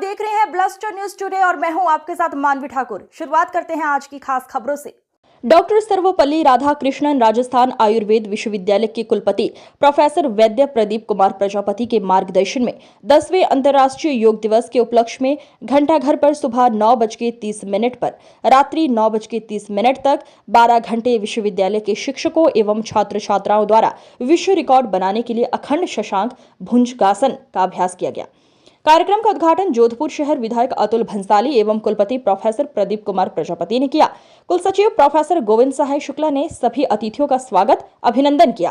देख रहे हैं ब्लस्टर न्यूज टुडे और मैं हूं आपके साथ मानवी ठाकुर। शुरुआत करते हैं आज की खास खबरों से। डॉक्टर सर्वपल्ली राधाकृष्णन राजस्थान आयुर्वेद विश्वविद्यालय के कुलपति प्रोफेसर वैद्य प्रदीप कुमार प्रजापति के मार्गदर्शन में 10वें अंतर्राष्ट्रीय योग दिवस के उपलक्ष्य में घंटाघर पर सुबह 9:30 पर रात्रि 9:30 तक 12 घंटे विश्वविद्यालय के शिक्षकों एवं छात्र छात्राओं द्वारा विश्व रिकॉर्ड बनाने के लिए अखंड शशांक भुजंगासन का अभ्यास किया गया। कार्यक्रम का उद्घाटन जोधपुर शहर विधायक अतुल भंसाली एवं कुलपति प्रोफेसर प्रदीप कुमार प्रजापति ने किया। कुलसचिव प्रोफेसर गोविंद सहाय शुक्ला ने सभी अतिथियों का स्वागत अभिनंदन किया।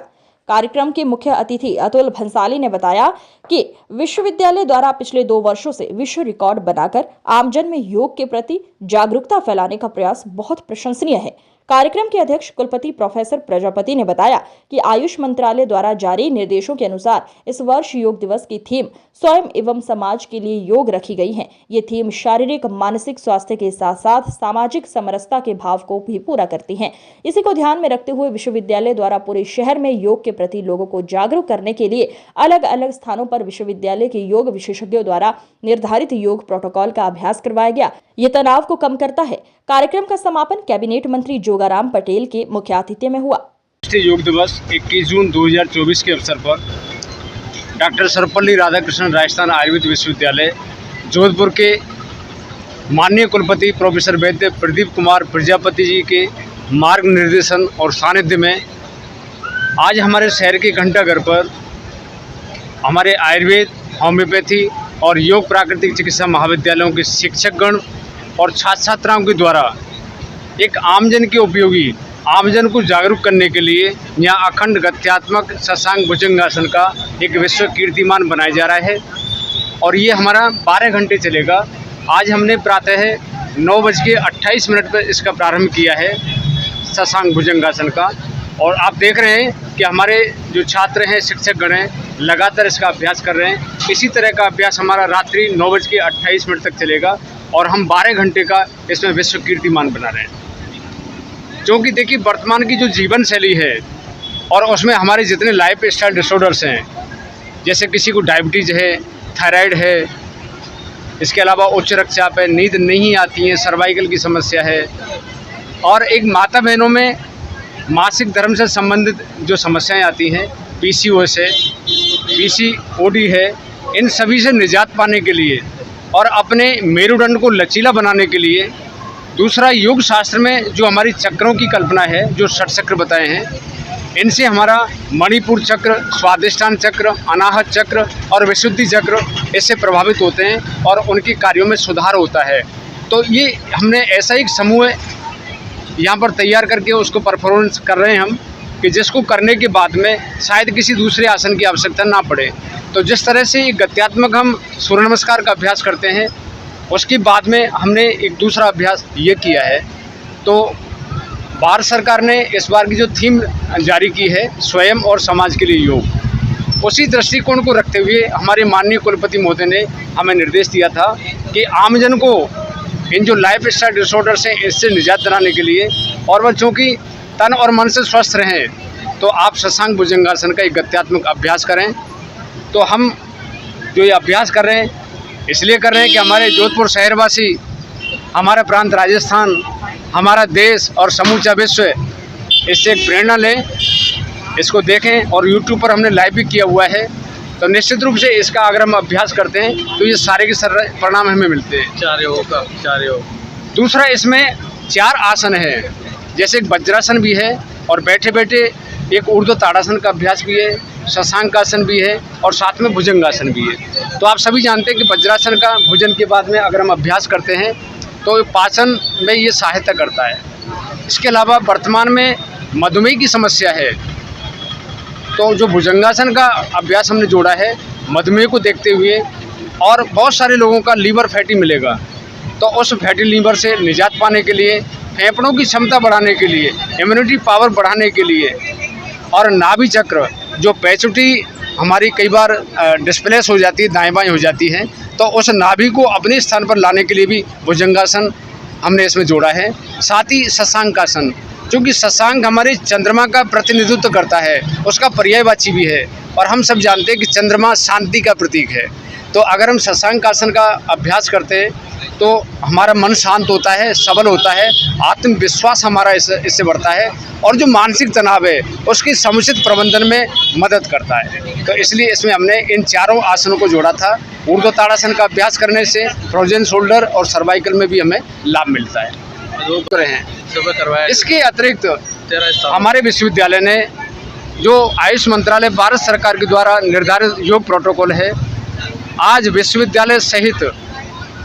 कार्यक्रम के मुख्य अतिथि अतुल भंसाली ने बताया कि विश्वविद्यालय द्वारा पिछले 2 वर्षों से विश्व रिकॉर्ड बनाकर आमजन में योग के प्रति जागरूकता फैलाने का प्रयास बहुत प्रशंसनीय है। कार्यक्रम के अध्यक्ष कुलपति प्रोफेसर प्रजापति ने बताया कि आयुष मंत्रालय द्वारा जारी निर्देशों के अनुसार इस वर्ष योग दिवस की थीम स्वयं एवं समाज के लिए योग रखी गई है। ये थीम शारीरिक मानसिक स्वास्थ्य के साथ साथ सामाजिक समरसता के भाव को भी पूरा करती है। इसी को ध्यान में रखते हुए विश्वविद्यालय द्वारा पूरे शहर में योग के प्रति लोगों को जागरूक करने के लिए अलग अलग स्थानों पर विश्वविद्यालय के योग विशेषज्ञों द्वारा निर्धारित योग प्रोटोकॉल का अभ्यास करवाया गया। ये तनाव को कम करता है। कार्यक्रम का समापन कैबिनेट मंत्री जोगाराम पटेल के मुख्य आतिथ्य में हुआ। राष्ट्रीय योग दिवस 21 जून 2024 के अवसर पर डॉक्टर सर्वपल्ली राधाकृष्णन राजस्थान आयुर्वेद विश्वविद्यालय जोधपुर के माननीय कुलपति प्रोफेसर वैद्य प्रदीप कुमार प्रजापति जी के मार्ग निर्देशन और सानिध्य में आज हमारे शहर के घंटाघर पर हमारे आयुर्वेद, होम्योपैथी और योग प्राकृतिक चिकित्सा महाविद्यालयों के शिक्षकगण और छात्र छात्राओं के द्वारा एक आमजन के उपयोगी आमजन को जागरूक करने के लिए यहाँ अखंड गत्यात्मक शशांक भुजंगासन का एक विश्व कीर्तिमान बनाया जा रहा है और ये हमारा 12 घंटे चलेगा। आज हमने प्रातः 9:28 पर इसका प्रारंभ किया है शशांक भुजंगासन का और आप देख रहे हैं कि हमारे जो छात्र हैं, शिक्षकगण हैं, लगातार इसका अभ्यास कर रहे हैं। इसी तरह का अभ्यास हमारा रात्रि 9:28 तक चलेगा और हम 12 घंटे का इसमें विश्व कीर्तिमान बना रहे हैं। क्योंकि देखिए वर्तमान की जो जीवन शैली है और उसमें हमारे जितने लाइफ स्टाइल डिसऑर्डर्स हैं, जैसे किसी को डायबिटीज़ है, थायराइड है, इसके अलावा उच्च रक्तचाप है, नींद नहीं आती है, सर्वाइकल की समस्या है और एक माता बहनों में मासिक धर्म से संबंधित जो समस्याएं आती हैं, PCOS है, PCOD है, इन सभी से निजात पाने के लिए और अपने मेरुदंड को लचीला बनाने के लिए दूसरा योग शास्त्र में जो हमारी चक्रों की कल्पना है, जो 6 चक्र बताए हैं, इनसे हमारा मणिपुर चक्र, स्वादिष्ठान चक्र, अनाहत चक्र और विशुद्धि चक्र इससे प्रभावित होते हैं और उनके कार्यों में सुधार होता है। तो ये हमने ऐसा एक समूह यहाँ पर तैयार करके उसको परफॉर्मेंस कर रहे हैं हम कि जिसको करने के बाद में शायद किसी दूसरे आसन की आवश्यकता ना पड़े। तो जिस तरह से एक गत्यात्मक हम सूर्य नमस्कार का अभ्यास करते हैं, उसके बाद में हमने एक दूसरा अभ्यास ये किया है। तो भारत सरकार ने इस बार की जो थीम जारी की है स्वयं और समाज के लिए योग, उसी दृष्टिकोण को रखते हुए हमारे माननीय कुलपति महोदय ने हमें निर्देश दिया था कि आमजन को इन जो लाइफ स्टाइल डिसऑर्डर्स हैं इससे निजात दिलाने के लिए और वह चूँकि तन और मन से स्वस्थ रहें, तो आप शशांक भुजंगासन का एक गत्यात्मक अभ्यास करें। तो हम जो ये अभ्यास कर रहे हैं इसलिए कर रहे हैं कि हमारे जोधपुर शहरवासी, हमारा प्रांत राजस्थान, हमारा देश और समूचा विश्व इससे एक प्रेरणा लें, इसको देखें और YouTube पर हमने लाइव भी किया हुआ है। तो निश्चित रूप से इसका अगर हम अभ्यास करते हैं तो ये सारे के सारे परिणाम हमें मिलते हैं। 4 योग। दूसरा इसमें 4 आसन है, जैसे एक वज्रासन भी है और बैठे बैठे एक ऊर्ध्व ताड़ासन का अभ्यास भी है, शशांकासन भी है और साथ में भुजंगासन भी है। तो आप सभी जानते हैं कि वज्रासन का भोजन के बाद में अगर हम अभ्यास करते हैं तो पाचन में ये सहायता करता है। इसके अलावा वर्तमान में मधुमेह की समस्या है, तो जो भुजंगासन का अभ्यास हमने जोड़ा है मधुमेह को देखते हुए और बहुत सारे लोगों का लीवर फैटी मिलेगा, तो उस फैटी लीवर से निजात पाने के लिए, फेफड़ों की क्षमता बढ़ाने के लिए, इम्यूनिटी पावर बढ़ाने के लिए और नाभि चक्र जो पैचुटी हमारी कई बार डिस्प्लेस हो जाती है, दाएं बाएं हो जाती है, तो उस नाभि को अपने स्थान पर लाने के लिए भी भुजंगासन हमने इसमें जोड़ा है। साथ ही शशांकासन क्योंकि शशांक हमारे चंद्रमा का प्रतिनिधित्व करता है, उसका पर्यायवाची भी है। और हम सब जानते हैं कि चंद्रमा शांति का प्रतीक है। तो अगर हम शशांक आसन का अभ्यास करते हैं तो हमारा मन शांत होता है, सबल होता है, आत्मविश्वास हमारा इससे बढ़ता है और जो मानसिक तनाव है उसकी समुचित प्रबंधन में मदद करता है। तो इसलिए इसमें हमने इन चारों आसनों को जोड़ा था। ऊर्ध्व ताड़ासन का अभ्यास करने से फ्रोजन शोल्डर और सर्वाइकल में भी हमें लाभ मिलता है। इसके अतिरिक्त हमारे विश्वविद्यालय ने जो आयुष मंत्रालय भारत सरकार के द्वारा निर्धारित योग प्रोटोकॉल है, आज विश्वविद्यालय सहित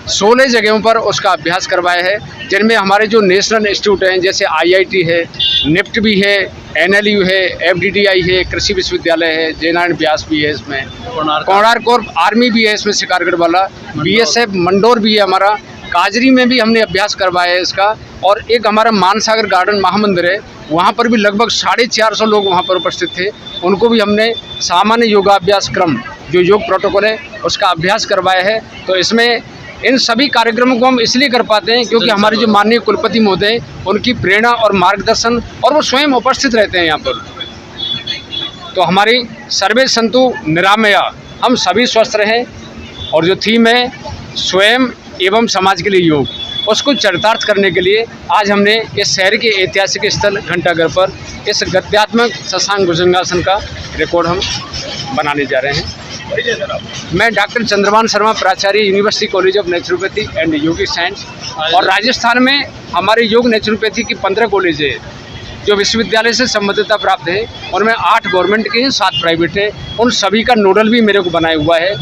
16 जगहों पर उसका अभ्यास करवाया है, जिनमें हमारे जो नेशनल इंस्टीट्यूट हैं जैसे IIT है, निफ्ट भी है, NLU है, FDDI है, कृषि विश्वविद्यालय है, जयनारायण व्यास भी है, इसमें कोणार्क और आर्मी भी है, इसमें शिकारगढ़ वाला BSF मंडोर भी है हमारा, काजरी में भी हमने अभ्यास करवाया है इसका। और एक हमारा मानसागर गार्डन महामंदिर है, वहाँ पर भी लगभग 450 लोग वहाँ पर उपस्थित थे, उनको भी हमने सामान्य योगाभ्यास क्रम जो योग प्रोटोकॉल है उसका अभ्यास करवाया है। तो इसमें इन सभी कार्यक्रमों को हम इसलिए कर पाते हैं क्योंकि हमारे जो माननीय कुलपति महोदय हैं उनकी प्रेरणा और मार्गदर्शन, और वो स्वयं उपस्थित रहते हैं यहाँ पर। तो हमारी सर्वे संतु निरामया, हम सभी स्वस्थ रहें, और जो थीम है स्वयं एवं समाज के लिए योग, उसको चरितार्थ करने के लिए आज हमने इस शहर के ऐतिहासिक स्थल घंटाघर पर इस गद्यात्मक शशांक भुजंगासन का रिकॉर्ड हम बनाने जा रहे हैं। मैं डॉक्टर चंद्रभान शर्मा, प्राचार्य university college of naturopathy and yogic science. और राजस्थान में हमारे योग नेचुरोपैथी की 15 कॉलेज है जो विश्वविद्यालय से संबद्धता प्राप्त है, उनमें 8 गवर्नमेंट के हैं, 7 प्राइवेट है। उन सभी का नोडल भी मेरे को बनाया हुआ है।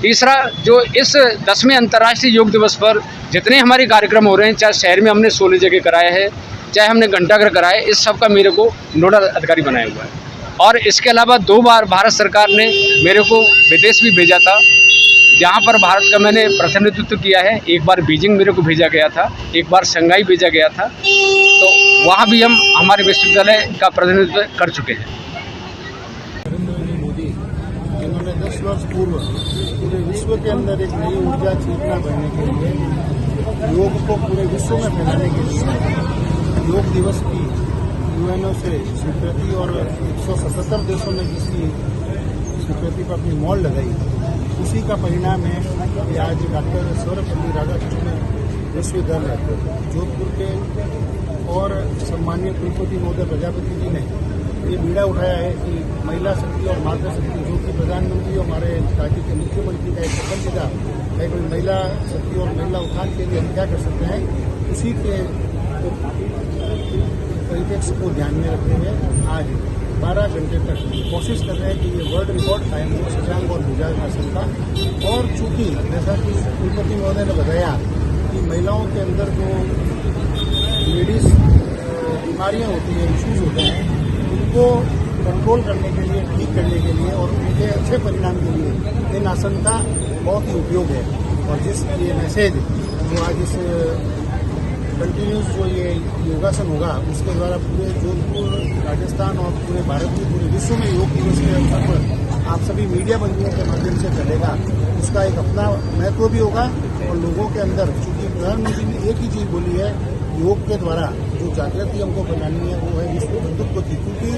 तीसरा, जो इस 10वें अंतर्राष्ट्रीय योग दिवस पर जितने हमारे कार्यक्रम हो रहे हैं, चाहे शहर में हमने 16 जगह कराया है, चाहे हमने घंटाघर कराया, इस सब का मेरे को नोडल अधिकारी बनाया हुआ है। और इसके अलावा 2 बार भारत सरकार ने मेरे को विदेश भी भेजा था, जहाँ पर भारत का मैंने प्रतिनिधित्व किया है। एक बार बीजिंग मेरे को भेजा गया था, एक बार शंघाई भेजा गया था, तो वहाँ भी हम हमारे विश्वविद्यालय का प्रतिनिधित्व कर चुके हैं। नरेंद्र मोदी जिन्होंने 10 वर्ष पूर्व पूरे विश्व के अंदर एक नई ऊर्जा चेतना भरने के लिए, योग को पूरे विश्व में फैलाने के लिए योग दिवस की UNO से स्वीकृति और 177 देशों ने जिसकी स्वीकृति पर अपनी मोहर लगाई, उसी का परिणाम है कि आज डॉक्टर सर्वपल्ली राधाकृष्णन विश्वविद्यालय जोधपुर के और सम्मानीय कुलपति महोदय प्रजापति जी ने ये बीड़ा उठाया है कि महिला शक्ति और मातृ शक्ति, जो कि प्रधानमंत्री और हमारे राज्य के मुख्यमंत्री का एक प्रबंध था, एक महिला शक्ति और महिला उत्थान के लिए हम क्या कर सकते हैं, उसी के परिप्रेक्ष्य को ध्यान में रखते हुए आज 12 घंटे तक कोशिश कर रहे हैं कि ये वर्ल्ड रिकॉर्ड कायम हो शशांक और भुजंगासन का। और चूंकि जैसा कि कुलपति महोदय ने बताया कि महिलाओं के अंदर जो लेडीज बीमारियां होती हैं, इश्यूज होते हैं, उनको कंट्रोल करने के लिए, ठीक करने के लिए और उनके अच्छे परिणाम के लिए इन आसन का बहुत ही उपयोग है। और जिस ये मैसेज जो आज इस कंटिन्यूस जो ये योगासन होगा, उसके द्वारा पूरे जोधपुर, राजस्थान और पूरे भारत में, पूरे विश्व में योग दिवस के अवसर पर आप सभी मीडिया बंधुओं के माध्यम से चलेगा, उसका एक अपना महत्व भी होगा। और लोगों के अंदर, चूंकि प्रधानमंत्री ने एक ही चीज बोली है, योग के द्वारा जो जागृति हमको बनानी है वो है विश्व बंधुत्व की, क्योंकि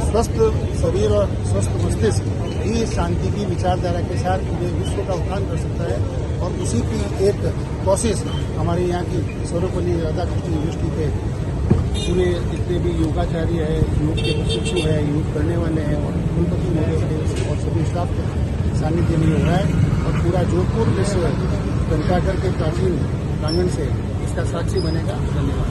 स्वस्थ शरीर और स्वस्थ मस्तिष्क ही शांति की विचारधारा के साथ पूरे विश्व का उत्थान कर सकता है। और उसी की एक कोशिश हमारे यहाँ की सर्वपल्ली राधाकृष्णन यूनिवर्सिटी के पूरे जितने भी योगाचार्य है, योग के प्रशिक्षु है, योग करने वाले हैं और कुलपति महोदय और सभी स्टाफ के सानिध्य में हो रहा है। और पूरा जोधपुर इस घंटाघर के प्राचीन प्रांगण से इसका साक्षी बनेगा। धन्यवाद।